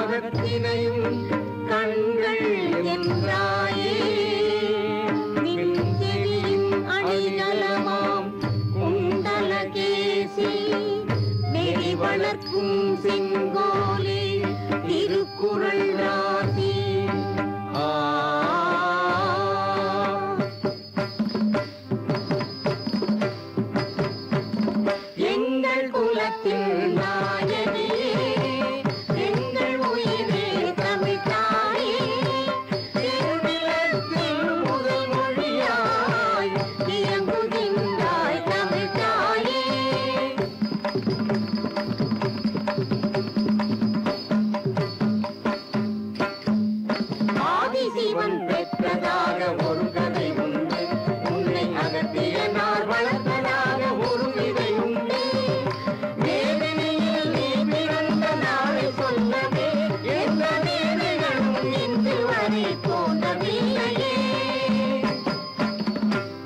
அகத்தினையும் கண்கள் என்றாயே நின்றெறியும் அணிகலமாம் குண்டலகேசி நெறி வளர்க்கும் செங்கோலே திருக்குறள் ராசி எங்கள் குலத்தில் நாயகி எங்கள் உயிரே தமிழ் தாயே திருநிலத்தில் முதல் மொழியாய் இயங்குகின்றாய் தமிழ் தாயே ஆதிசிவன் பெற்றதாக ஒரு கதை உண்டு உன்னை அகத்தியனார் வளர்த்ததாக ஒரு விதை உண்டு வேதனையில் நீ பிறந்த நாளை சொல்லவே எந்த வேதனைகளும் இன்று வரை